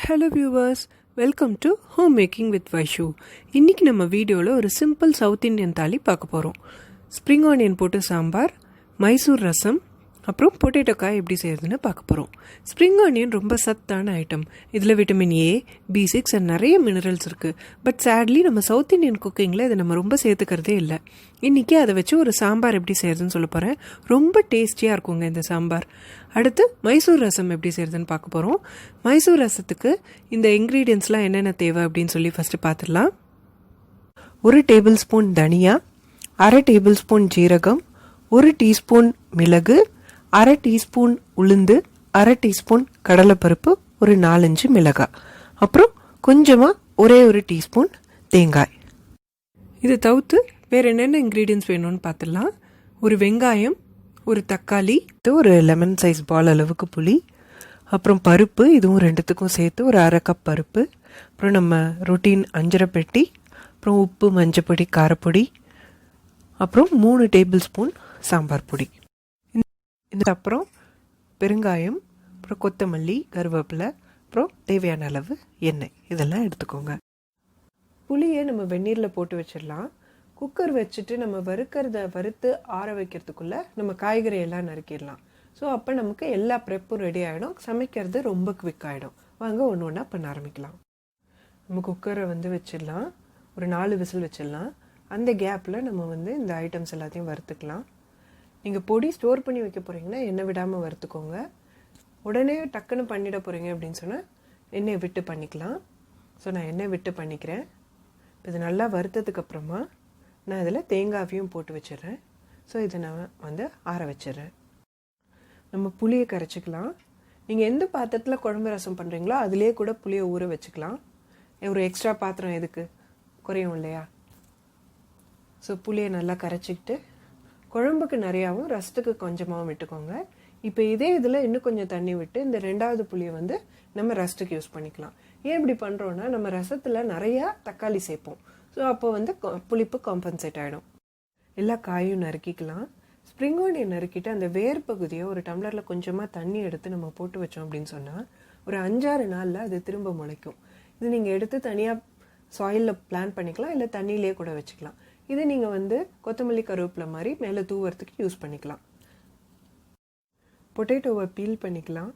Hello viewers, welcome to home making with Vaishu. இன்றைக்கி நம்ம வீடியோவில் ஒரு சிம்பிள் சவுத் இண்டியன் தாலி பார்க்க போகிறோம். ஸ்ப்ரிங் ஆனியன் போட்டு சாம்பார், மைசூர் ரசம், அப்புறம் பொட்டேட்டோ காய் எப்படி செய்யறதுன்னு பார்க்க போகிறோம். ஸ்ப்ரிங் ஆனியன் ரொம்ப சத்தான ஐட்டம். இதில் விட்டமின் ஏ, B6 அண்ட் நிறைய மினரல்ஸ் இருக்குது. பட் சேட்லி நம்ம சவுத் இண்டியன் குக்கிங்கில் இதை நம்ம ரொம்ப சேர்த்துக்கிறதே இல்லை. இன்றைக்கி அதை வச்சு ஒரு சாம்பார் எப்படி செய்யறதுன்னு சொல்ல போகிறேன். ரொம்ப டேஸ்டியாக இருக்குங்க இந்த சாம்பார். அடுத்து மைசூர் ரசம் எப்படி செய்யறதுன்னு பார்க்க போகிறோம். மைசூர் ரசத்துக்கு இந்த இன்க்ரீடியன்ஸ்லாம் என்னென்ன தேவை அப்படின்னு சொல்லி ஃபஸ்ட்டு பார்த்துடலாம். 1 டேபிள் ஸ்பூன் தனியா, 1/2 டேபிள் ஸ்பூன் ஜீரகம், 1 டீஸ்பூன் மிளகு, 1/2 டீஸ்பூன் உளுந்து, 1/2 டீஸ்பூன் கடலைப்பருப்பு, ஒரு 4-5 மிளகாய், அப்புறம் கொஞ்சமாக ஒரே 1 டீஸ்பூன் தேங்காய். இதை தவிர்த்து வேறு என்னென்ன இன்க்ரீடியன்ஸ் வேணும்னு பார்த்துடலாம். ஒரு வெங்காயம், ஒரு தக்காளி, ஒரு லெமன் சைஸ் பால் அளவுக்கு புளி, அப்புறம் பருப்பு, இதுவும் ரெண்டுத்துக்கும் சேர்த்து ஒரு 1/2 கப் பருப்பு, அப்புறம் நம்ம ரொட்டீன் அஞ்சரை பெட்டி, அப்புறம் உப்பு, மஞ்சப்பொடி, காரப்பொடி, அப்புறம் 3 டேபிள் ஸ்பூன் சாம்பார் பொடி. இந்த அப்புறம் பெருங்காயம், அப்புறம் கொத்தமல்லி, கருவேப்பிலை, அப்புறம் தேவையான அளவு எண்ணெய், இதெல்லாம் எடுத்துக்கோங்க. புளியை நம்ம வெந்நீரில் போட்டு வச்சிடலாம். குக்கர் வச்சுட்டு நம்ம வறுத்து ஆற வைக்கிறதுக்குள்ளே நம்ம காய்கறி எல்லாம் நறுக்கிடலாம். ஸோ அப்போ நமக்கு எல்லா ப்ரெப்பும் ரெடி ஆகிடும். சமைக்கிறது ரொம்ப குவிக் ஆகிடும். வாங்க ஒன்று ஒன்றா பண்ண ஆரம்பிக்கலாம். நம்ம குக்கரை வச்சிடலாம். ஒரு 4 விசில் வச்சிடலாம். அந்த கேப்பில் நம்ம இந்த ஐட்டம்ஸ் எல்லாத்தையும் வறுத்துக்கலாம். நீங்கள் பொடி ஸ்டோர் பண்ணி வைக்க போகிறீங்கன்னா எண்ணெய் விடாமல் வறுத்துக்கோங்க. உடனே டக்குன்னு பண்ணிட போகிறீங்க அப்படின்னு சொன்னால் எண்ணெயை விட்டு பண்ணிக்கலாம். ஸோ நான் எண்ணெய் விட்டு பண்ணிக்கிறேன். இது நல்லா வறுத்ததுக்கப்புறமா நான் இதில் தேங்காயும் போட்டு வச்சிடுறேன். ஸோ இதை நான் ஆற வச்சிடுறேன். நம்ம புளியை கரைச்சிக்கலாம். நீங்கள் எந்த பாத்திரத்தில் குழம்பு ரசம் பண்ணுறீங்களோ அதுலேயே கூட புளியை ஊற வச்சுக்கலாம். ஒரு எக்ஸ்ட்ரா பாத்திரம் எதுக்கு, குறையும் இல்லையா? ஸோ புளியை நல்லா கரைச்சிக்கிட்டு குழம்புக்கு நிறையாவும் ரசத்துக்கு கொஞ்சமாகவும் விட்டுக்கோங்க. இப்போ இதே இதில் இன்னும் கொஞ்சம் தண்ணி விட்டு இந்த 2வது புளியை நம்ம ரசத்துக்கு யூஸ் பண்ணிக்கலாம். ஏன் இப்படி பண்ணுறோன்னா நம்ம ரசத்தில் நிறையா தக்காளி சேர்ப்போம். ஸோ அப்போ புளிப்பு காம்பன்சேட் ஆகிடும். எல்லா காயும் நறுக்கிக்கலாம். ஸ்ப்ரிங் ஆனியன் நறுக்கிட்டு அந்த வேர் பகுதியை ஒரு டம்ளரில் கொஞ்சமாக தண்ணி எடுத்து நம்ம போட்டு வச்சோம் அப்படின்னு சொன்னால் ஒரு 5-6 நாளில் அது திரும்ப முளைக்கும். இது நீங்கள் எடுத்து தனியாக சாயிலில் பிளான் பண்ணிக்கலாம், இல்லை தண்ணியிலே கூட வச்சுக்கலாம். இதை நீங்கள் கொத்தமல்லி, கருவேப்பிலை மாதிரி மேலே தூவறதுக்கு யூஸ் பண்ணிக்கலாம். பொட்டேட்டோவை பீல் பண்ணிக்கலாம்.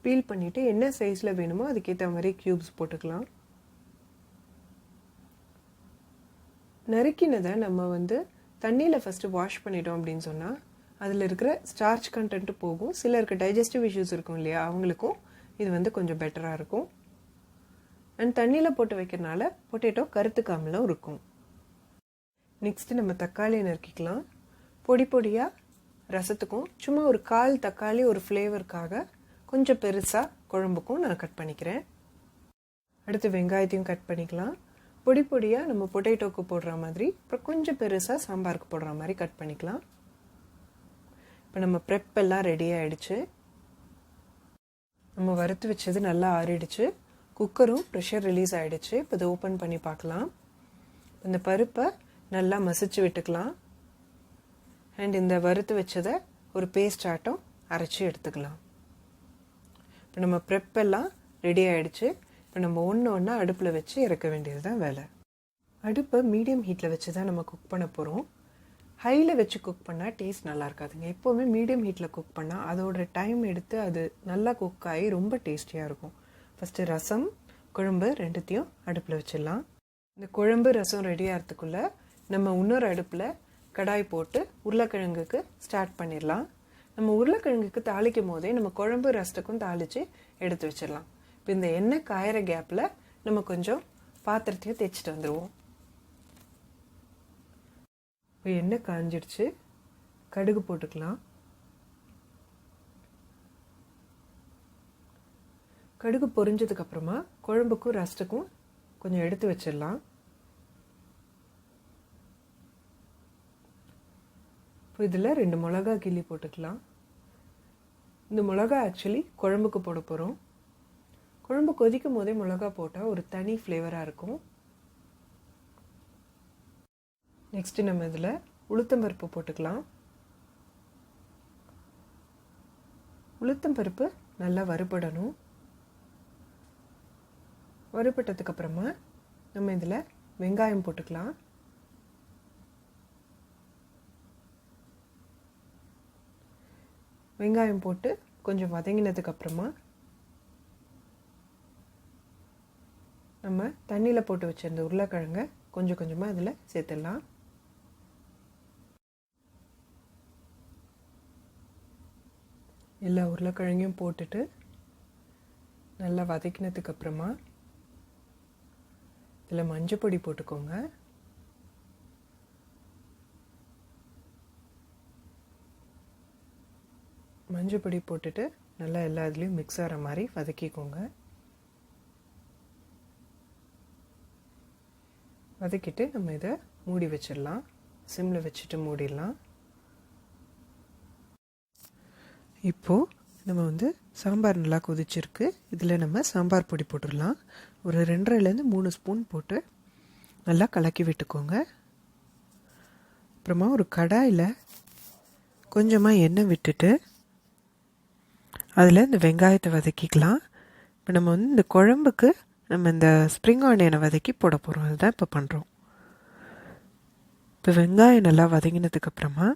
பீல் பண்ணிவிட்டு என்ன சைஸில் வேணுமோ அதுக்கேற்ற மாதிரி க்யூப்ஸ் போட்டுக்கலாம். நறுக்கினதை நம்ம தண்ணியில் ஃபஸ்ட்டு வாஷ் பண்ணிட்டோம் அப்படின்னு சொன்னால் அதில் இருக்கிற ஸ்டார்ச் கண்டென்ட்டு போகும். சிலருக்கு டைஜஸ்டிவ் இஷ்யூஸ் இருக்கும் இல்லையா, அவங்களுக்கும் இது கொஞ்சம் பெட்டராக இருக்கும். அண்ட் தண்ணியில் போட்டு வைக்கிறனால பொட்டேட்டோ கருத்துக்காமலும் இருக்கும். நெக்ஸ்ட்டு நம்ம தக்காளியை நறுக்கிக்கலாம். பொடி பொடியாக ரசத்துக்கும் சும்மா ஒரு 1/4 தக்காளி ஒரு ஃப்ளேவருக்காக கொஞ்சம் பெருசாக குழம்புக்கும் நான் கட் பண்ணிக்கிறேன். அடுத்து வெங்காயத்தையும் கட் பண்ணிக்கலாம். பொடி பொடியாக நம்ம பொட்டேட்டோக்கு போடுற மாதிரி, அப்புறம் கொஞ்சம் பெருசாக சாம்பாருக்கு போடுற மாதிரி கட் பண்ணிக்கலாம். இப்போ நம்ம ப்ரெப் எல்லாம் ரெடி ஆகிடுச்சு. நம்ம வறுத்து வச்சது நல்லா ஆறிடுச்சு. குக்கரும் ப்ரெஷர் ரிலீஸ் ஆகிடுச்சு. இப்போ இதை ஓப்பன் பண்ணி பார்க்கலாம். இந்த பருப்பை நல்லா மசிச்சு விட்டுக்கலாம். அண்ட் இந்த வறுத்து வச்சதை ஒரு பேஸ்ட் ஆட்டம் அரைச்சி எடுத்துக்கலாம். இப்போ நம்ம ப்ரெப் எல்லாம் ரெடி ஆகிடுச்சு. இப்போ நம்ம ஒன்று அடுப்பில் வச்சு இறக்க வேண்டியது தான் வேலை. அடுப்பை மீடியம் ஹீட்டில் வச்சு தான் நம்ம குக் பண்ண போகிறோம். ஹையில் வச்சு குக் பண்ணால் டேஸ்ட் நல்லா இருக்காதுங்க. எப்போவுமே மீடியம் ஹீட்டில் குக் பண்ணால் அதோட டைம் எடுத்து அது நல்லா குக் ஆகி ரொம்ப டேஸ்டியாக இருக்கும். ஃபஸ்ட்டு ரசம், குழம்பு ரெண்டுத்தையும் அடுப்பில் வச்சிடலாம். இந்த குழம்பு ரசம் ரெடி ஆகிறதுக்குள்ளே நம்ம இன்னொரு அடுப்பில் கடாய் போட்டு உருளைக்கிழங்குக்கு ஸ்டார்ட் பண்ணிடலாம். நம்ம உருளைக்கிழங்குக்கு தாளிக்கும் போதே நம்ம குழம்பு ரசத்துக்கும் தாளித்து எடுத்து வச்சிடலாம். இப்போ இந்த எண்ணெய் காயிற கேப்பில் நம்ம கொஞ்சம் பாத்திரத்தையும் தேய்ச்சிட்டு வந்துடுவோம். இப்போ எண்ணெய் காஞ்சிடுச்சு. கடுகு போட்டுக்கலாம். கடுகு பொரிஞ்சதுக்கப்புறமா குழம்புக்கும் ரசத்துக்கும் கொஞ்சம் எடுத்து வச்சிடலாம். இப்போ இதில் 2 மிளகா கிள்ளி போட்டுக்கலாம். இந்த மிளகா ஆக்சுவலி குழம்புக்கு போட போகிறோம். குழம்பு கொதிக்கும் போதே மிளகா போட்டால் ஒரு தனி ஃப்ளேவராக இருக்கும். நெக்ஸ்ட்டு நம்ம இதில் உளுத்தம்பருப்பு போட்டுக்கலாம். உளுத்தம் பருப்பு நல்லா வறுபடணும். வறுபட்டதுக்கப்புறமா நம்ம இதில் வெங்காயம் போட்டுக்கலாம். வெங்காயம் போட்டு கொஞ்சம் வதங்கினதுக்கப்புறமா நம்ம தண்ணியில் போட்டு வச்சிருந்த உருளைக்கிழங்கை கொஞ்சம் கொஞ்சமாக அதில் சேர்த்துடலாம். எல்லா உருளைக்கிழங்கையும் போட்டுட்டு நல்லா வதக்கினதுக்கப்புறமா இதில் மஞ்சள் பொடி போட்டுக்கோங்க. மஞ்சள் பொடி போட்டுட்டு நல்லா எல்லா இதுலேயும் மிக்ஸ் ஆகிற மாதிரி வதக்கிக்கோங்க. வதக்கிட்டு நம்ம இதை மூடி வச்சிடலாம். சிம்மில் வச்சுட்டு மூடிடலாம். இப்போது நம்ம சாம்பார் நல்லா கொதிச்சிருக்கு. இதில் நம்ம சாம்பார் பொடி போட்டுடலாம். ஒரு 2.5லேருந்து 3 ஸ்பூன் போட்டு நல்லா கலக்கி விட்டுக்கோங்க. அப்புறமா ஒரு கடாயில் கொஞ்சமாக எண்ணெய் விட்டுட்டு அதில் இந்த வெங்காயத்தை வதக்கிக்கலாம். இப்போ நம்ம இந்த குழம்புக்கு நம்ம இந்த ஸ்ப்ரிங் ஆனியனை வதக்கி போட போகிறோம். அதுதான் இப்போ பண்ணுறோம். இப்போ வெங்காயம் நல்லா வதங்கினதுக்கப்புறமா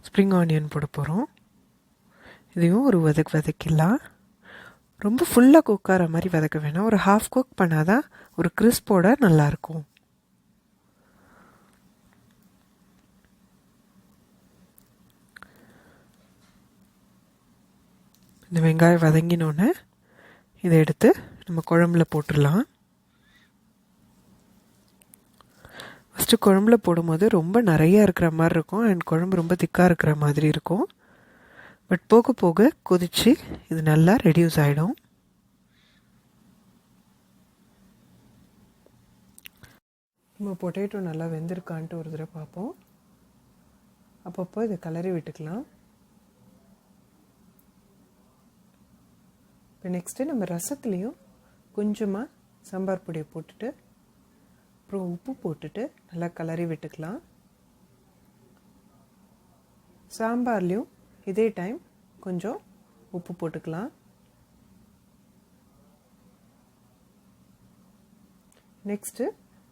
ஸ்ப்ரிங் ஆனியன் போட போகிறோம். இதையும் ஒரு வதக்கிடலாம். ரொம்ப ஃபுல்லாக குக் ஆகிற மாதிரி வதக்க வேணாம். ஒரு ஹாஃப் குக் பண்ணால் தான் ஒரு கிறிஸ்போட நல்லாயிருக்கும். இந்த வெங்காயம் வதங்கினோன்னே இதை எடுத்து நம்ம குழம்புல போட்டுடலாம். ஃபஸ்ட்டு குழம்புல போடும்போது ரொம்ப நிறையா இருக்கிற மாதிரி இருக்கும். அண்ட் குழம்பு ரொம்ப திக்காக இருக்கிற மாதிரி இருக்கும். பட் போக போக கொதித்து இது நல்லா ரெடியூஸ் ஆகிடும். நம்ம பொட்டேட்டோ நல்லா வெந்திருக்கான்ட்டு ஒரு தடவை பார்ப்போம். அப்பப்போ இதை கிளறி விட்டுக்கலாம். இப்போ நெக்ஸ்ட்டு நம்ம ரசத்துலேயும் கொஞ்சமாக சாம்பார் பொடியை போட்டுட்டு அப்புறம் உப்பு போட்டுட்டு நல்லா கிளறி விட்டுக்கலாம். சாம்பார்லேயும் இதே டைம் கொஞ்சம் உப்பு போட்டுக்கலாம். நெக்ஸ்ட்டு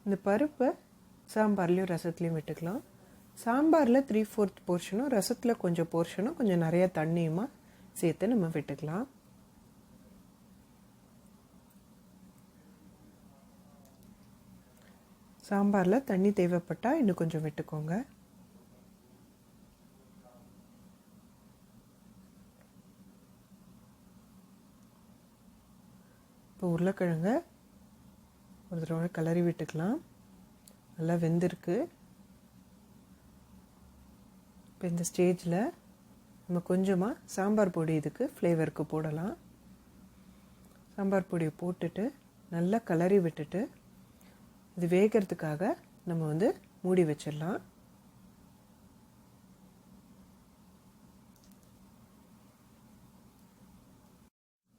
இந்த பருப்பை சாம்பார்லேயும் ரசத்துலேயும் விட்டுக்கலாம். சாம்பாரில் 3/4 போர்ஷனும் ரசத்தில் கொஞ்சம் போர்ஷனும் கொஞ்சம் நிறையா தண்ணியுமா சேர்த்து நம்ம விட்டுக்கலாம். சாம்பாரில் தண்ணி தேவைப்பட்டால் இன்னும் கொஞ்சம் விட்டுக்கோங்க. இப்போ உருளைக்கிழங்க ஒரு தடவை கிளறி விட்டுக்கலாம். நல்லா வெந்திருக்கு. இப்போ இந்த ஸ்டேஜில் நம்ம கொஞ்சமாக சாம்பார் பொடி இதுக்கு ஃப்ளேவருக்கு போடலாம். சாம்பார் பொடியை போட்டுட்டு நல்லா கிளறி விட்டுட்டு இது வேகிறதுக்காக நம்ம மூடி வச்சிடலாம்.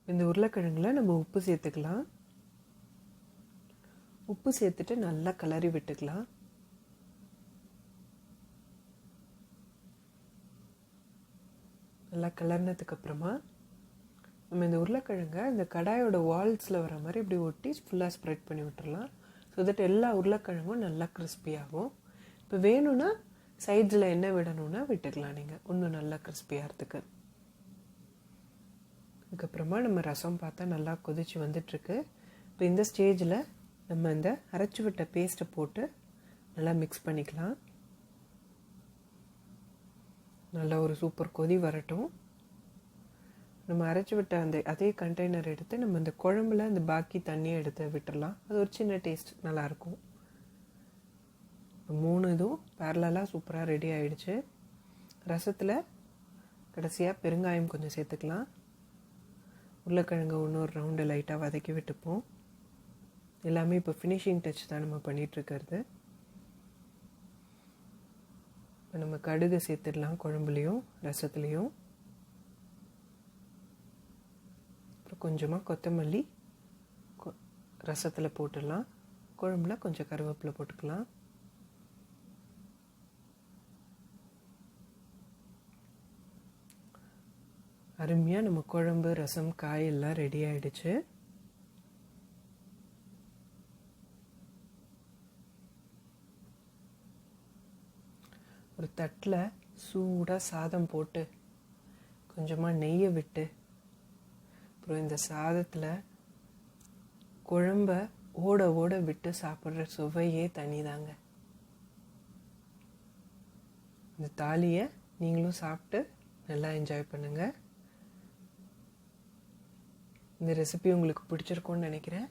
இந்த உருளைக்கிழங்குல நம்ம உப்பு சேர்த்துக்கலாம். உப்பு சேர்த்துட்டு நல்லா கிளறி விட்டுக்கலாம். நல்லா கிளறினதுக்கப்புறமா நம்ம இந்த உருளைக்கிழங்கை இந்த கடாயோட வால்ஸில் வர மாதிரி இப்படி ஒட்டி ஃபுல்லாக ஸ்ப்ரெட் பண்ணி விட்டுடலாம். ஸோ தட் எல்லா உருளைக்கிழங்கும் நல்லா கிறிஸ்பியாகும். இப்போ வேணும்னா சைட்ஸில் என்ன விடணும்னா விட்டுக்கலாம் நீங்கள், இன்னும் நல்லா கிறிஸ்பியாகிறதுக்கு. அதுக்கப்புறமா நம்ம ரசம் பார்த்தா நல்லா கொதிச்சு வந்துட்டுருக்கு. இப்போ இந்த ஸ்டேஜில் நம்ம இந்த அரைச்சி விட்ட பேஸ்ட்டை போட்டு நல்லா மிக்ஸ் பண்ணிக்கலாம். நல்லா ஒரு சூப்பர் கொதி வரட்டும். நம்ம அரைச்சி விட்ட அதே கண்டெய்னர் எடுத்து நம்ம இந்த குழம்புல இந்த பாக்கி தண்ணியை எடுத்து விட்டுடலாம். அது ஒரு சின்ன டேஸ்ட் நல்லாயிருக்கும். 3 இதுவும் பேரலாக சூப்பராக ரெடி ஆகிடுச்சு. ரசத்தில் கடைசியாக பெருங்காயம் கொஞ்சம் சேர்த்துக்கலாம். உருளைக்கிழங்கு இன்னொரு ரவுண்டு லைட்டாக வதக்கி விட்டுப்போம். எல்லாமே இப்போ ஃபினிஷிங் டச் தான் நம்ம பண்ணிகிட்ருக்கிறது. இப்போ நம்ம கடுகு சேர்த்துடலாம் குழம்புலேயும் ரசத்துலேயும். அப்புறம் கொஞ்சமாக கொத்தமல்லி ரசத்தில் போட்டுடலாம். குழம்புல கொஞ்சம் கருவேப்பிலை போட்டுக்கலாம். அருமையாக நம்ம குழம்பு ரசம் காய் எல்லாம் ரெடி ஆகிடுச்சு. ஒரு தட்டில் சூடாக சாதம் போட்டு கொஞ்சமாக நெய்யை விட்டு அப்புறம் இந்த சாதத்தில் குழம்ப ஓட ஓட விட்டு சாப்பிட்ற சுவையே தனிதாங்க. இந்த தாலியை நீங்களும் சாப்பிட்டு நல்லா என்ஜாய் பண்ணுங்கள். இந்த ரெசிபி உங்களுக்கு பிடிச்சிருக்கும்னு நினைக்கிறேன்.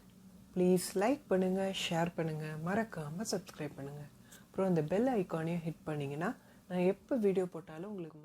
ப்ளீஸ் லைக் பண்ணுங்கள், ஷேர் பண்ணுங்கள், மறக்காமல் சப்ஸ்கிரைப் பண்ணுங்கள். அப்புறம் அந்த பெல் ஐக்கானையும் ஹிட் பண்ணிங்கன்னா நான் எப்போ வீடியோ போட்டாலும் உங்களுக்கு